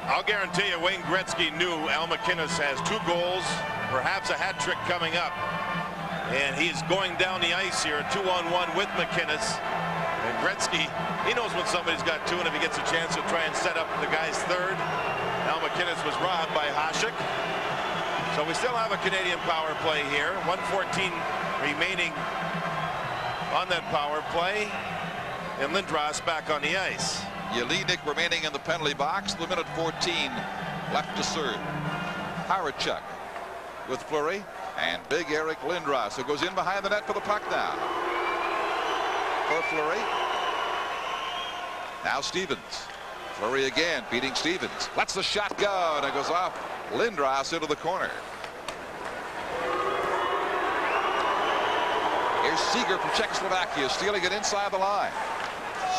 I'll guarantee you Wayne Gretzky knew Al MacInnis has 2 goals, perhaps a hat trick coming up. And he's going down the ice here, 2-on-1 with MacInnis. And Gretzky, he knows when somebody's got 2, and if he gets a chance, he'll try and set up the guy's 3rd. Al MacInnis was robbed by Hasek. So we still have a Canadian power play here. 1:14 remaining on that power play. And Lindros back on the ice. Jelinek remaining in the penalty box. The minute 14 left to serve. Harachuk with Fleury. And big Eric Lindros, who goes in behind the net for the puck now. For Fleury. Now Stevens. Fleury again, beating Stevens. Lets the shot go, and it goes off Lindros into the corner. Here's Seeger from Czechoslovakia, stealing it inside the line.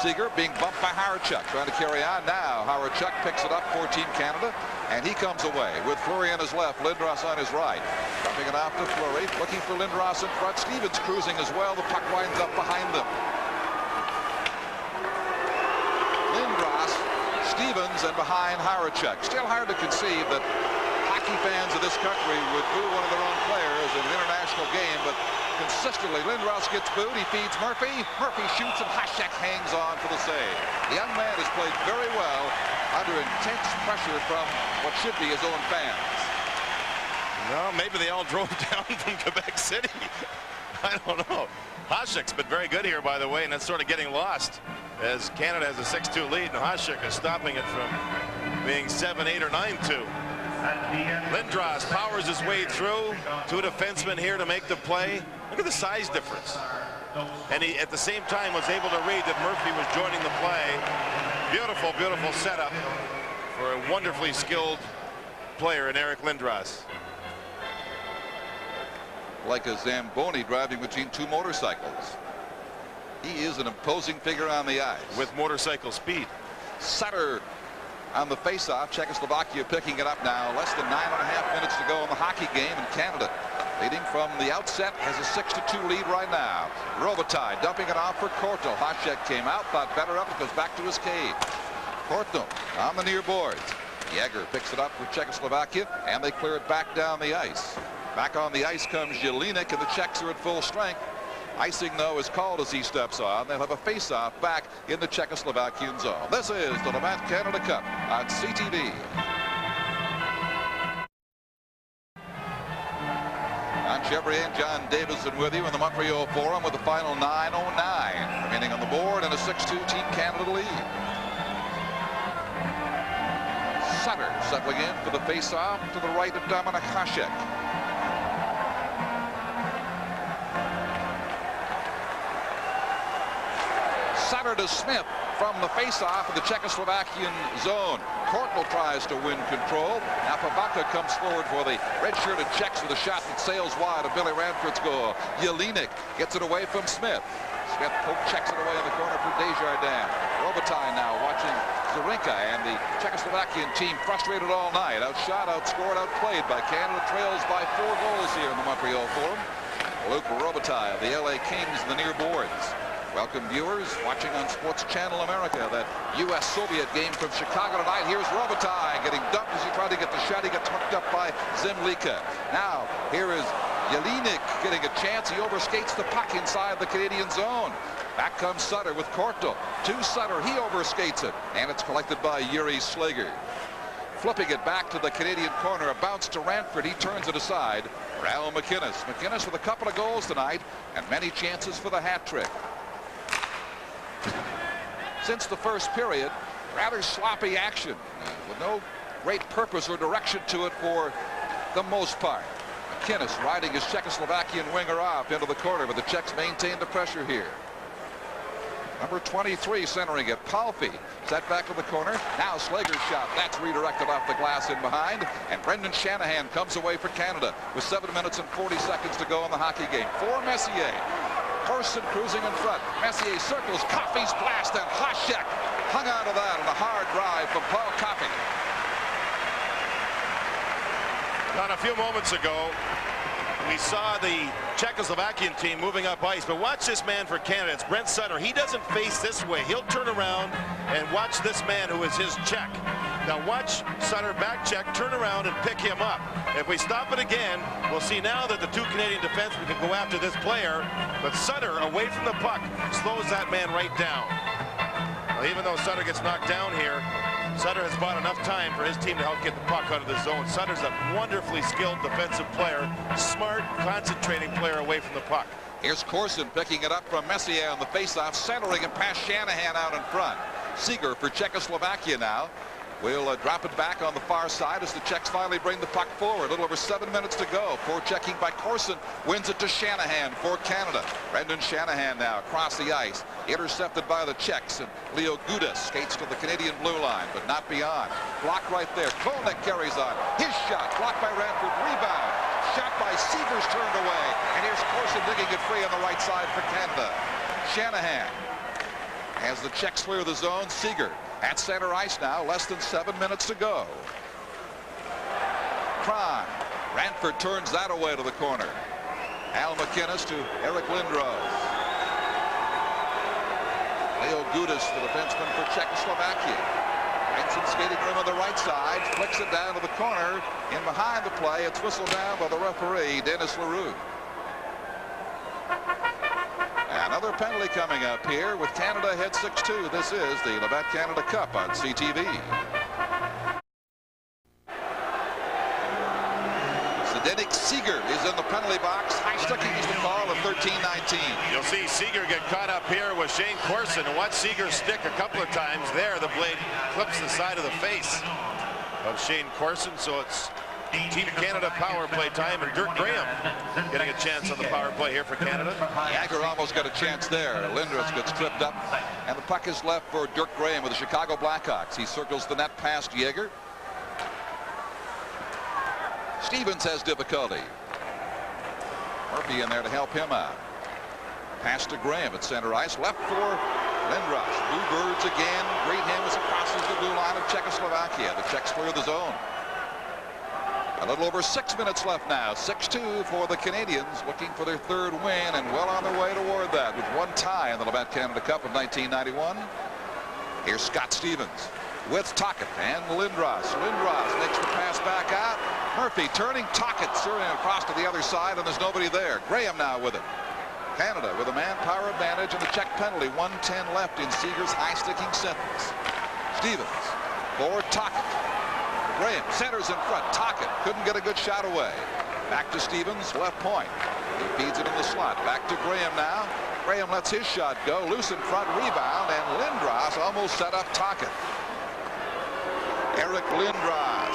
Seeger being bumped by Harachuk, trying to carry on now. Harachuk picks it up for Team Canada, and he comes away with Fleury on his left, Lindros on his right. Dumping it off to Fleury, looking for Lindros in front. Stevens cruising as well. The puck winds up behind them. Lindros, Stevens, and behind Harachuk. Still hard to conceive that hockey fans of this country would boo one of their own players in an international game, but consistently Lindros gets booed. He feeds Murphy. Murphy shoots, and Hasek hangs on for the save. The young man has played very well under intense pressure from what should be his own fans. No, maybe they all drove down from Quebec City. I don't know. Hasek's been very good here, by the way, and that's sort of getting lost as Canada has a 6-2 lead, and Hasek is stopping it from being 7-8 or 9-2. Lindros powers his way through. 2 defensemen here to make the play. Look at the size difference. And he, at the same time, was able to read that Murphy was joining the play. Beautiful, beautiful setup for a wonderfully skilled player in Eric Lindros. Like a Zamboni driving between 2 motorcycles. He is an imposing figure on the ice. With motorcycle speed. Sutter on the face-off. Czechoslovakia picking it up now. Less than 9.5 minutes to go in the hockey game, and Canada leading from the outset has a 6-2 lead right now. Robitaille dumping it off for Korto. Hasek came out, thought better of it, goes back to his cave. Korto on the near boards. Jäger picks it up for Czechoslovakia, and they clear it back down the ice. Back on the ice comes Jelinek, and the Czechs are at full strength. Icing, though, is called as he steps on. They'll have a face-off back in the Czechoslovakian zone. This is the Levant Canada Cup on CTV. John Chevrier and John Davison with you in the Montreal Forum with the final 9:09 remaining on the board and a 6-2 Team Canada lead. Sutter settling in for the face-off to the right of Dominik Hasek. Sutter to Smith from the face-off of the Czechoslovakian zone. Kortl tries to win control. Now Pavaka comes forward for the red-shirted Czechs with a shot that sails wide of Billy Ranford's goal. Jelinek gets it away from Smith. Smith checks it away in the corner for Desjardins. Robitaille now watching Zorinka, and the Czechoslovakian team frustrated all night. Outshot, outscored, outplayed by Canada. Trails by 4 goals here in the Montreal Forum. Luc Robitaille, the LA Kings, in the near boards. Welcome viewers watching on Sports Channel America that U.S.-Soviet game from Chicago tonight. Here's Robitaille getting dumped as he tried to get the shot. He got tucked up by Zemlika. Now here is Jelinek getting a chance. He overskates the puck inside the Canadian zone. Back comes Sutter with Korto. To Sutter, he overskates it, and it's collected by Yuri Slager. Flipping it back to the Canadian corner, a bounce to Ranford. He turns it aside for Al MacInnis. MacInnis with a couple of goals tonight and many chances for the hat trick. Since the first period, rather sloppy action with no great purpose or direction to it for the most part. MacInnis riding his Czechoslovakian winger off into the corner, but the Czechs maintain the pressure here. Number 23 centering it. Palfi set back to the corner. Now Slager's shot. That's redirected off the glass in behind. And Brendan Shanahan comes away for Canada with 7 minutes and 40 seconds to go in the hockey game. For Messier. Carson cruising in front. Messier circles. Coffey's blast, and Hasek hung on to that on a hard drive from Paul Coffey. Not a few moments ago, we saw the Czechoslovakian team moving up ice, but watch this man for Canada. It's Brent Sutter. He doesn't face this way. He'll turn around and watch this man who is his Czech. Now watch Sutter back check, turn around, and pick him up. If we stop it again, we'll see now that the two Canadian defensemen can go after this player, but Sutter, away from the puck, slows that man right down. Well, even though Sutter gets knocked down here, Sutter has bought enough time for his team to help get the puck out of the zone. Sutter's a wonderfully skilled defensive player, smart, concentrating player away from the puck. Here's Corson picking it up from Messier on the faceoff, centering and past Shanahan out in front. Seeger for Czechoslovakia now. We'll drop it back on the far side as the Czechs finally bring the puck forward. A little over 7 minutes to go. Forechecking by Corson. Wins it to Shanahan for Canada. Brendan Shanahan now across the ice. Intercepted by the Czechs. And Leo Gudas skates to the Canadian blue line, but not beyond. Blocked right there. Kolnick carries on. His shot blocked by Ranford. Rebound. Shot by Seegers turned away. And here's Corson digging it free on the right side for Canada. Shanahan. As the Czechs clear the zone, Seeger at center ice now, less than 7 minutes to go. Kron. Ranford turns that away to the corner. Al McInnes to Eric Lindros. Leo Gudas, the defenseman for Czechoslovakia. Brings some skating room on the right side, flicks it down to the corner. In behind the play, it's whistled down by the referee, Dennis Leroux. Another penalty coming up here with Canada ahead 6-2. This is the Labatt Canada Cup on CTV. Zdeněk Seeger is in the penalty box. High sticking is the call of 13-19. You'll see Seeger get caught up here with Shane Corson, and watch Seeger stick a couple of times there. The blade clips the side of the face of Shane Corson, so it's Team Canada power play time, and Dirk Graham getting a chance on the power play here for Canada. Jagger almost got a chance there. Lindros gets tripped up, and the puck is left for Dirk Graham with the Chicago Blackhawks. He circles the net past Jagger. Stevens has difficulty. Murphy in there to help him out. Pass to Graham at center ice, left for Lindros. Bluebirds again greet him as he crosses the blue line of Czechoslovakia. The Czechs clear the zone. A little over 6 minutes left now. 6-2 for the Canadians, looking for their third win and well on their way toward that with one tie in the Labatt Canada Cup of 1991. Here's Scott Stevens with Tocchet and Lindros. Lindros makes the pass back out. Murphy turning, Tocchet serving across to the other side, and there's nobody there. Graham now with it. Canada with a manpower advantage and the Czech penalty. 1:10 left in Seeger's high-sticking sentence. Stevens for Tocchet. Graham centers in front. Tocchet couldn't get a good shot away. Back to Stevens, left point. He feeds it in the slot. Back to Graham now. Graham lets his shot go. Loose in front, rebound, and Lindros almost set up Tocchet. Eric Lindros.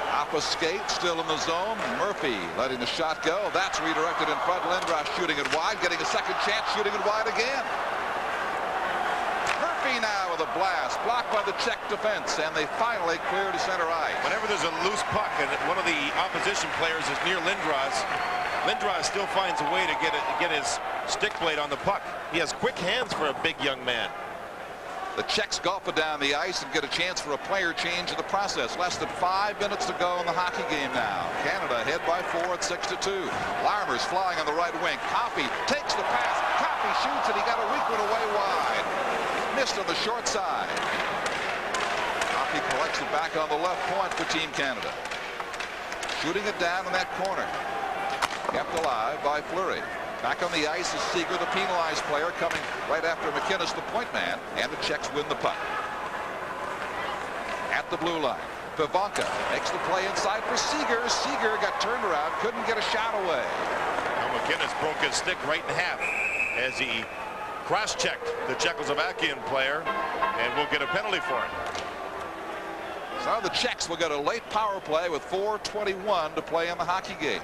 Off a skate, still in the zone. Murphy letting the shot go. That's redirected in front. Lindros shooting it wide, getting a second chance, shooting it wide again. Now with a blast, blocked by the Czech defense, and they finally clear to center ice. Whenever there's a loose puck and one of the opposition players is near Lindros, Lindros still finds a way to get his stick blade on the puck. He has quick hands for a big young man. The Czechs golf it down the ice and get a chance for a player change in the process. Less than 5 minutes to go in the hockey game now. Canada ahead by 4 at 6-2. Larmer's flying on the right wing. Coffey takes the pass. Coffey shoots and he got a weak one away wide. Missed on the short side. Coffey collects it back on the left point for Team Canada. Shooting it down in that corner. Kept alive by Fleury. Back on the ice is Seeger, the penalized player, coming right after McInnes, the point man, and the Czechs win the puck. At the blue line, Pivonka makes the play inside for Seeger. Seeger got turned around, couldn't get a shot away. Now McInnes broke his stick right in half as he cross-checked the Czechoslovakian player, and will get a penalty for it. So the Czechs will get a late power play with 4:21 to play in the hockey game.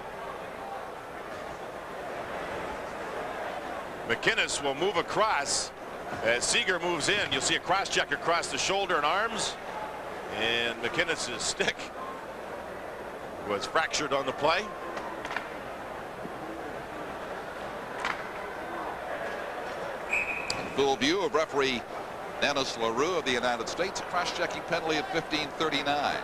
McInnes will move across as Seeger moves in. You'll see a cross-check across the shoulder and arms, and McInnes' stick was fractured on the play. Full view of referee Dennis Leroux of the United States. A cross-checking penalty at 15:39.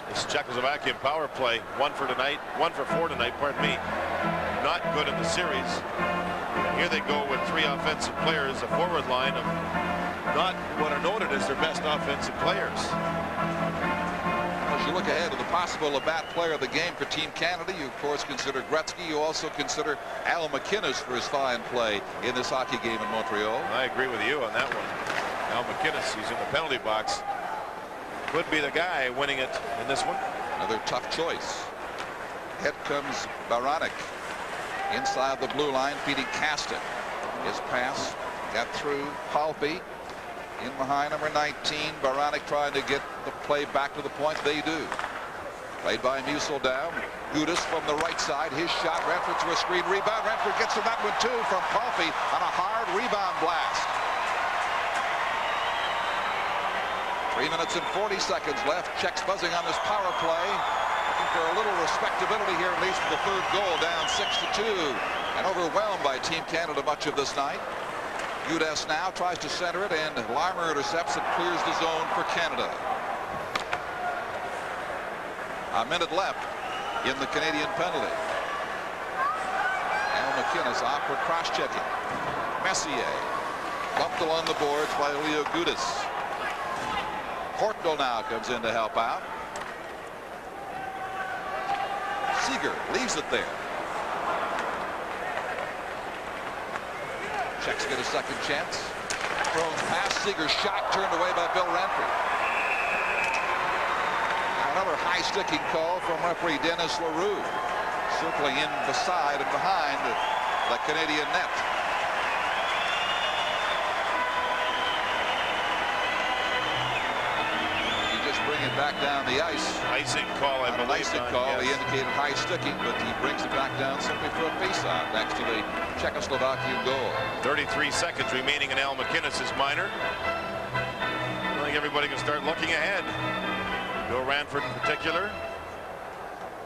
This Czechoslovakian power play, one for 4 tonight, pardon me. Not good in the series. Here they go with 3 offensive players, a forward line of not what are noted as their best offensive players. As you look ahead to the possible bat player of the game for Team Canada, you of course consider Gretzky. You also consider Al McInnes for his fine play in this hockey game in Montreal. I agree with you on that one. Al McInnes, he's in the penalty box. Could be the guy winning it in this one. Another tough choice. Ahead comes Baranek inside the blue line, feeding Caston. His pass got through Palpy. In behind number 19, Baranek trying to get the play back to the point. They do. Played by Musil down. Gudis from the right side. His shot. Renford to a screen rebound. Renford gets to that one too from Palpy on a hard rebound blast. 3 minutes and 40 seconds left. Czechs buzzing on this power play. Looking for a little respectability here, at least for the third goal. Down 6-2 and overwhelmed by Team Canada much of this night. Gudis now tries to center it, and Larmer intercepts and clears the zone for Canada. A minute left in the Canadian penalty. Al McInnes awkward cross-checking. Messier bumped along the boards by Leo Gudis. Courtnall now comes in to help out. Seeger leaves it there. Czechs get a second chance. Throws past. Seeger's shot turned away by Bill Ranford. Another high sticking call from referee Dennis Leroux. Circling in beside and behind the Canadian net. He just bring it back down the ice. Icing call, I believe. Icing call. Yes. He indicated high sticking, but he brings it back down simply for a face-off next to the Czechoslovakian goal. 33 seconds remaining in Al McInnes' minor. I think everybody can start looking ahead. Bill Ranford in particular,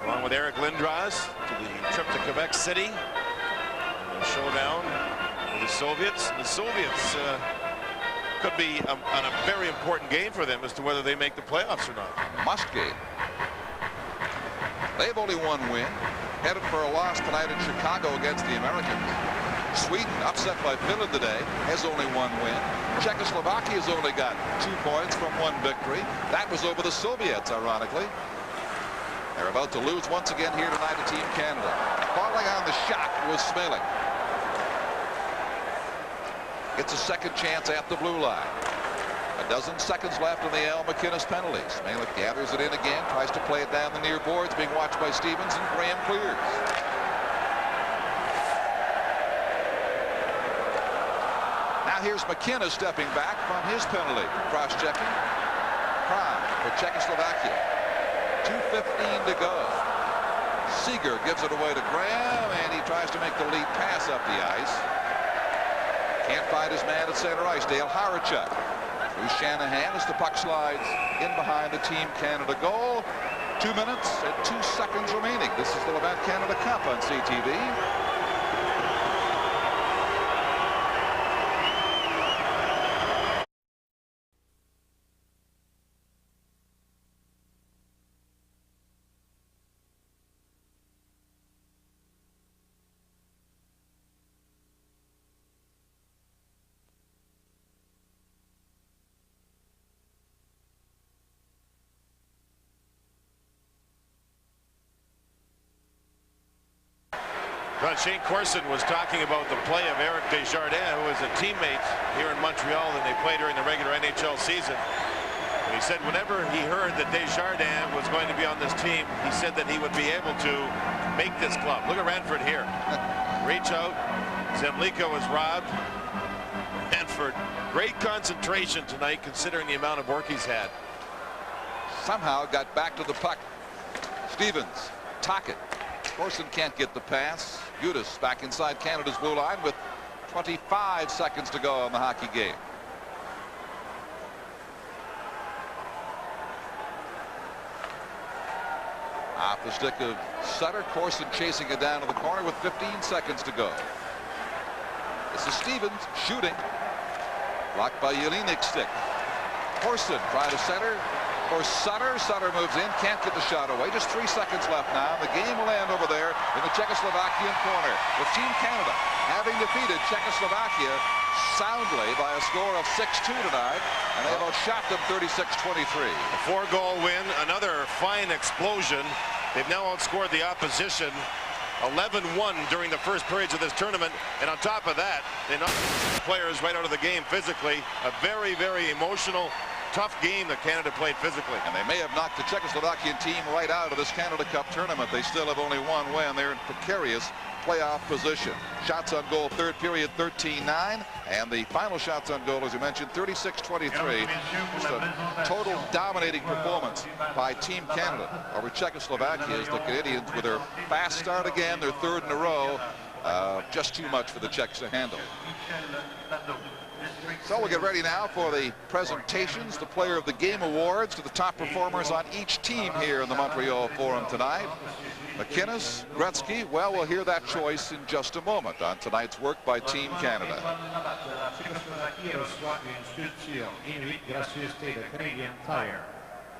along with Eric Lindros, to the trip to Quebec City. A showdown with the Soviets. The Soviets could be on a very important game for them as to whether they make the playoffs or not. Must game. They've only one win. Headed for a loss tonight in Chicago against the Americans. Sweden, upset by Finland today, has only one win. Czechoslovakia has only got 2 points from one victory. That was over the Soviets, ironically. They're about to lose once again here tonight to Team Canada. Falling on the shot was Smilik. Gets a second chance at the blue line. A dozen seconds left in the Al McInnes penalty. Smilik gathers it in again, tries to play it down the near boards, being watched by Stevens, and Graham clears. Now here's McInnes stepping back from his penalty. Cross-checking. Prime for Czechoslovakia. 2:15 to go. Seeger gives it away to Graham, and he tries to make the lead pass up the ice. Can't find his man at center ice. Dale Harachuk. Through Shanahan as the puck slides in behind the Team Canada goal. 2 minutes and 2 seconds remaining. This is the Levant Canada Cup on CTV. Shane Corson was talking about the play of Eric Desjardins, who was a teammate here in Montreal, and they played during the regular NHL season. And he said whenever he heard that Desjardins was going to be on this team, he said that he would be able to make this club. Look at Ranford here. Reach out. Zemlicka was robbed. Ranford, great concentration tonight considering the amount of work he's had. Somehow got back to the puck. Stevens, Tocchet. Corson can't get the pass. Gudis back inside Canada's blue line with 25 seconds to go in the hockey game. Off the stick of Sutter. Corson chasing it down to the corner with 15 seconds to go. This is Stevens shooting. Blocked by Jelinik's stick. Corson trying to center. for Sutter. Sutter moves in, can't get the shot away. Just 3 seconds left now. The game will end over there in the Czechoslovakian corner, with Team Canada having defeated Czechoslovakia soundly by a score of 6-2 tonight, and they've outshot them 36-23. A 4-goal win, another fine explosion. They've now outscored the opposition 11-1 during the first periods of this tournament, and on top of that, they knocked players right out of the game physically. A very, very emotional, tough game that Canada played physically. And they may have knocked the Czechoslovakian team right out of this Canada Cup tournament. They still have only one win. They're in precarious playoff position. Shots on goal, third period, 13-9. And the final shots on goal, as you mentioned, 36-23. Just a total dominating performance by Team Canada over Czechoslovakia, as the Canadians, with their fast start again, their third in a row, just too much for the Czechs to handle. So we'll get ready now for the presentations, the Player of the Game awards to the top performers on each team here in the Montreal Forum tonight. McInnes, Gretzky, well, we'll hear that choice in just a moment on tonight's work by Team Canada.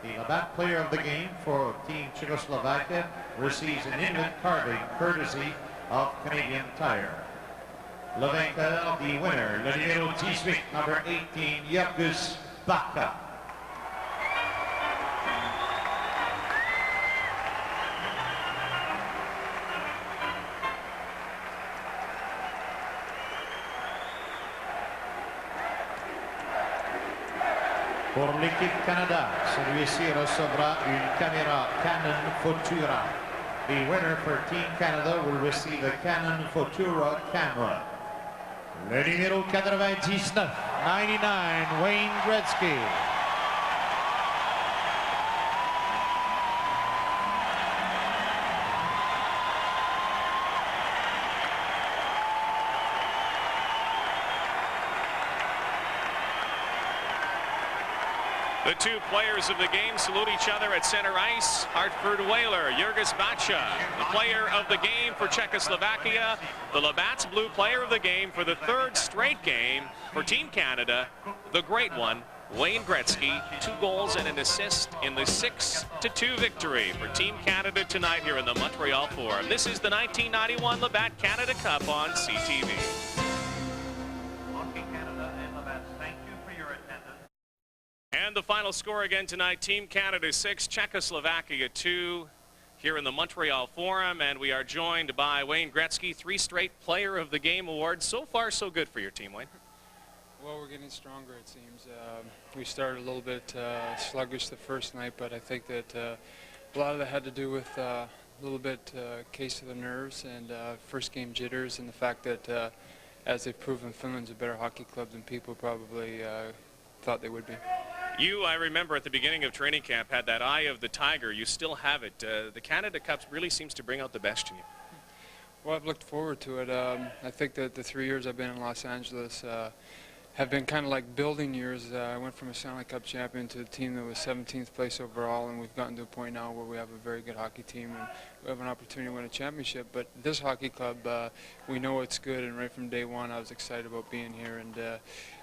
The Labatt Player of the Game for Team Czechoslovakia receives an Inuit carving courtesy of Canadian Tire. Le vainqueur, the winner, le numéro 18, number 18, Jurgus Backa. Pour l'équipe Canada, celui-ci recevra une caméra Canon Futura. The winner for Team Canada will receive a Canon Futura camera. Le numéro 99, 99, Wayne Gretzky. The two players of the game salute each other at center ice. Hartford Whaler, Jurgus Backa, the player of the game for Czechoslovakia. The Labatt's Blue player of the game for the third straight game for Team Canada. The great one, Wayne Gretzky, 2 goals and an assist in the 6-2 victory for Team Canada tonight here in the Montreal Forum. This is the 1991 Labatt Canada Cup on CTV. And the final score again tonight, Team Canada 6, Czechoslovakia 2, here in the Montreal Forum. And we are joined by Wayne Gretzky, 3 straight Player of the Game awards. So far, so good for your team, Wayne. Well, we're getting stronger, it seems. We started a little bit sluggish the first night, but I think that a lot of that had to do with a little bit case of the nerves and first game jitters, and the fact that, as they've proven, Finland's a better hockey club than people probably thought they would be. You, I remember at the beginning of training camp, had that eye of the tiger. You still have it. The Canada Cup really seems to bring out the best in you. Well, I've looked forward to it. I think that the 3 years I've been in Los Angeles have been kind of like building years. I went from a Stanley Cup champion to a team that was 17th place overall, and we've gotten to a point now where we have a very good hockey team and we have an opportunity to win a championship. But this hockey club, we know it's good, and right from day one I was excited about being here. And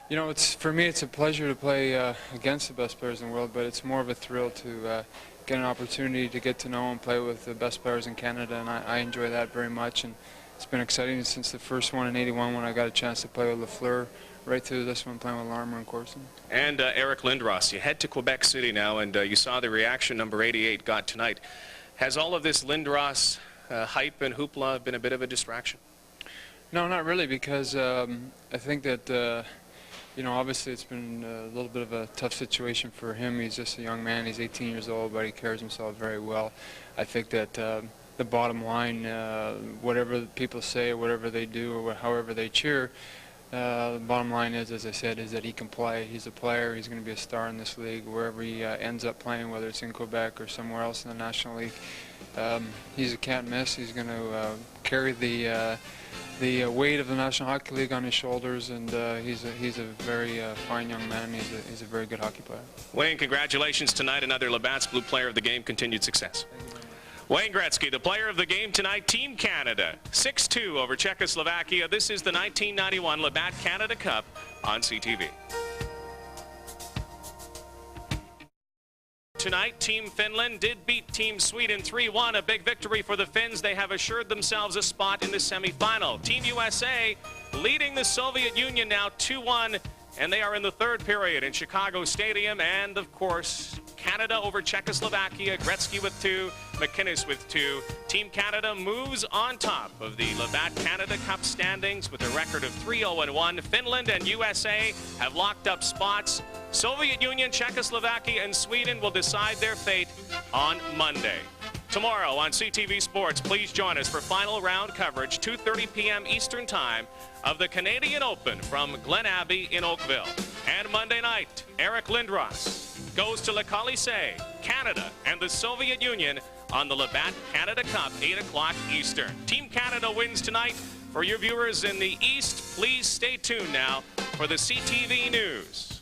you know, for me, it's a pleasure to play against the best players in the world, but it's more of a thrill to get an opportunity to get to know and play with the best players in Canada, and I enjoy that very much. And it's been exciting since the first one in '81 when I got a chance to play with Lafleur, right through this one playing with Larmer and Corson. And Eric Lindros, you head to Quebec City now, and you saw the reaction number 88 got tonight. Has all of this Lindros hype and hoopla been a bit of a distraction? No, not really, because I think that you know, obviously it's been a little bit of a tough situation for him. He's just a young man. He's 18 years old, but he carries himself very well. I think that the bottom line, whatever people say, whatever they do, or however they cheer, the bottom line is, as I said, is that he can play. He's a player. He's going to be a star in this league, wherever he ends up playing, whether it's in Quebec or somewhere else in the National League. He's a can't miss. He's going to carry the weight of the National Hockey League on his shoulders, and he's a very fine young man. He's a very good hockey player. Wayne, congratulations tonight. Another Labatt's Blue player of the game. Continued success. Thank you very much. Wayne Gretzky, the player of the game tonight. Team Canada 6-2 over Czechoslovakia. This is the 1991 Labatt Canada Cup on CTV. tonight. Team Finland did beat Team Sweden 3-1. A big victory for the Finns. They have assured themselves a spot in the semifinal. Team USA leading the Soviet Union now 2-1, and they are in the third period in Chicago Stadium. And, of course, Canada over Czechoslovakia. Gretzky with 2, McInnes with 2. Team Canada moves on top of the Labatt Canada Cup standings with a record of 3-0-1. Finland and USA have locked up spots. Soviet Union, Czechoslovakia, and Sweden will decide their fate on Monday. Tomorrow on CTV Sports, please join us for final round coverage, 2:30 p.m. Eastern Time, of the Canadian Open from Glen Abbey in Oakville. And Monday night, Eric Lindros goes to Le Colisée, Canada, and the Soviet Union on the Labatt Canada Cup, 8 o'clock Eastern. Team Canada wins tonight. For your viewers in the East, please stay tuned now for the CTV News.